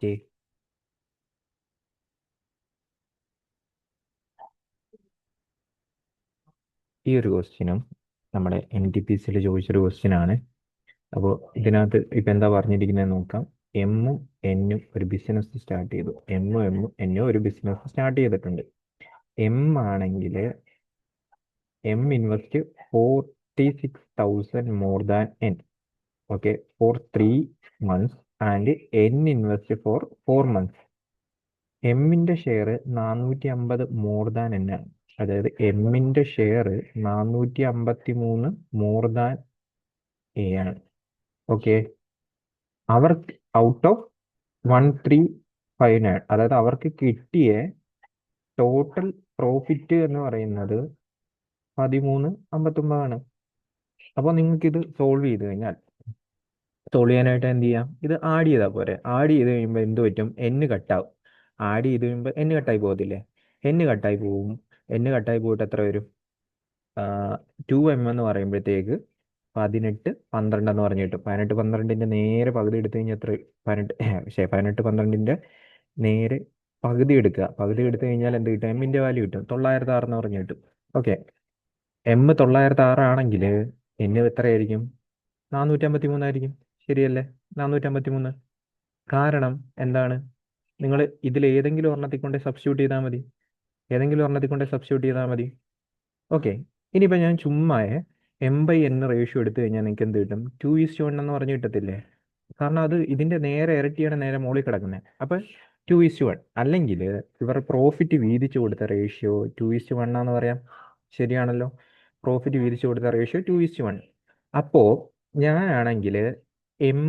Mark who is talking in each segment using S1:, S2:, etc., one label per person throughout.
S1: Okay. ഈ ഒരു ക്വസ്റ്റ്യനും നമ്മുടെ NTPC ചോദിച്ചൊരു ക്വസ്റ്റ്യൻ ആണ്. അപ്പോൾ ഇതിനകത്ത് ഇപ്പം എന്താ പറഞ്ഞിരിക്കുന്നത് നോക്കാം. എമ്മും എന്നും ഒരു ബിസിനസ് സ്റ്റാർട്ട് ചെയ്തു. എന്നും ഒരു ബിസിനസ് സ്റ്റാർട്ട് ചെയ്തിട്ടുണ്ട്. എം ആണെങ്കിൽ M invest 46,000 more than N. Okay, for 3 months and N invest for 4 months. എമ്മിന്റെ ഷെയർ 450 മോർ ദാൻ എൻ ആണ്. അതായത് എമ്മിന്റെ ഷെയർ 453 മോർ ദാൻ എ ആണ്. ഓക്കെ, അവർക്ക് ഔട്ട് ഓഫ് 1359, അതായത് അവർക്ക് കിട്ടിയ ടോട്ടൽ പ്രോഫിറ്റ് എന്ന് പറയുന്നത് 1359 ആണ്. അപ്പോൾ നിങ്ങൾക്ക് ഇത് സോൾവ് ചെയ്യാനായിട്ട് എന്ത് ചെയ്യാം, ഇത് ആഡ് ചെയ്താൽ പോരെ. ആഡ് ചെയ്ത് കഴിയുമ്പോൾ എന്ത് പറ്റും, എന്ന് കട്ടാവും. ആഡ് ചെയ്ത് കഴിയുമ്പോൾ എന്ന് കട്ടായി പോകത്തില്ലേ, എന്ന് കട്ടായി പോവും. എന്ന് കട്ടായി പോയിട്ട് എത്ര വരും, 2M എന്ന് പറയുമ്പോഴത്തേക്ക് 18 12 എന്ന് പറഞ്ഞു കിട്ടും. 18 12ന്റെ നേരെ പകുതി എടുത്തു കഴിഞ്ഞാൽ എത്ര, 18 12ന്റെ നേരെ പകുതി എടുക്കുക. പകുതി എടുത്തു കഴിഞ്ഞാൽ എന്ത് കിട്ടും, എമ്മിന്റെ വാല്യൂ കിട്ടും, 906 എന്ന് പറഞ്ഞു കിട്ടും. ഓക്കെ, എം 906 ആണെങ്കിൽ എന്ന് എത്രയായിരിക്കും, 453 ആയിരിക്കും. ശരിയല്ലേ, 453. കാരണം എന്താണ്, നിങ്ങൾ ഇതിൽ ഏതെങ്കിലും ഒരെണ്ണത്തിൽ കൊണ്ട് സബ്സ്റ്റിറ്റ്യൂട്ട് ചെയ്താൽ മതി. ഓക്കെ, ഇനിയിപ്പോൾ ഞാൻ ചുമ്മാ M/N റേഷ്യോ എടുത്തു കഴിഞ്ഞാൽ നിങ്ങൾക്ക് എന്ത് കിട്ടും, 2:1 എന്ന് പറഞ്ഞ് കിട്ടത്തില്ലേ. കാരണം അത് ഇതിന്റെ നേരെ ഇരട്ടിയാണ് നേരെ മുകളിൽ കിടക്കുന്നത്. അപ്പൊ 2:1. അല്ലെങ്കിൽ ഇവർ പ്രോഫിറ്റ് വീതിച്ചു കൊടുത്ത റേഷ്യോ 2:1 എന്ന് പറയാം. ശരിയാണല്ലോ, പ്രോഫിറ്റ് വീതിച്ചു കൊടുത്ത റേഷ്യോ 2:1. അപ്പോ ഞാനാണെങ്കിൽ എം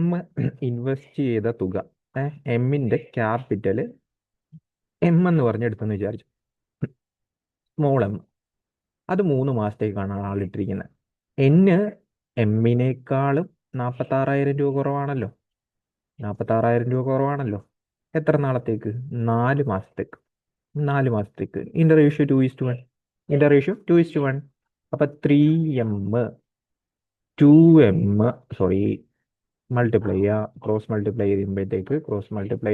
S1: ഇൻവെസ്റ്റ് ചെയ്ത തുക, എമ്മിന്റെ ക്യാപിറ്റൽ എം എന്ന് പറഞ്ഞെടുത്തെന്ന് വിചാരിച്ചു, സ്മോൾ എം. അത് 3 മാസത്തേക്കാണ് ആളിട്ടിരിക്കുന്നത്. എന്ന് എമ്മിനേക്കാളും 46,000 രൂപ കുറവാണല്ലോ. 46,000 രൂപ കുറവാണല്ലോ. എത്ര നാളത്തേക്ക്, 4 മാസത്തേക്ക്. 4 മാസത്തേക്ക്. ഇതിന്റെ റേഷ്യോ 2:1. അപ്പൊ 3M 2M സോറി മൾട്ടിപ്ലൈ ചെയ്യുക. ക്രോസ് മൾട്ടിപ്ലൈ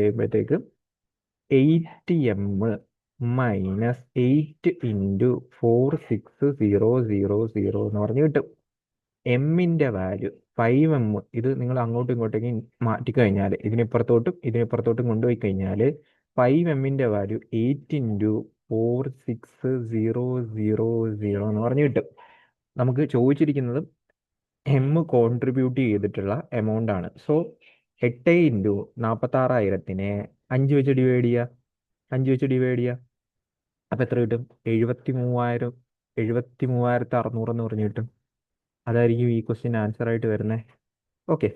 S1: ചെയ്യുമ്പോഴത്തേക്ക് 8M മൈനസ് 8 ഇൻറ്റു 46000 എന്ന് പറഞ്ഞ് കിട്ടും. എമ്മിന്റെ വാല്യൂ 5M. ഇത് നിങ്ങൾ അങ്ങോട്ടും ഇങ്ങോട്ടേക്ക് മാറ്റിക്കഴിഞ്ഞാൽ, ഇതിനിപ്പുറത്തോട്ടും കൊണ്ടുപോയി കഴിഞ്ഞാൽ 5Mന്റെ വാല്യൂ 8 ഇൻറ്റു 46000 എന്ന് പറഞ്ഞ് കിട്ടും. നമുക്ക് ചോദിച്ചിരിക്കുന്നത് എം കോൺട്രിബ്യൂട്ട് ചെയ്തിട്ടുള്ള എമൗണ്ട് ആണ്. സോ 8 ഇൻറ്റു 46,000നെ 5 വെച്ച് ഡിവൈഡ് ചെയ്യുക. അപ്പം എത്ര കിട്ടും, 73,600 എന്ന് പറഞ്ഞു കിട്ടും. അതായിരിക്കും ഈ ക്വസ്റ്റ്യൻ ആൻസർ ആയിട്ട് വരുന്നത്. ഓക്കെ.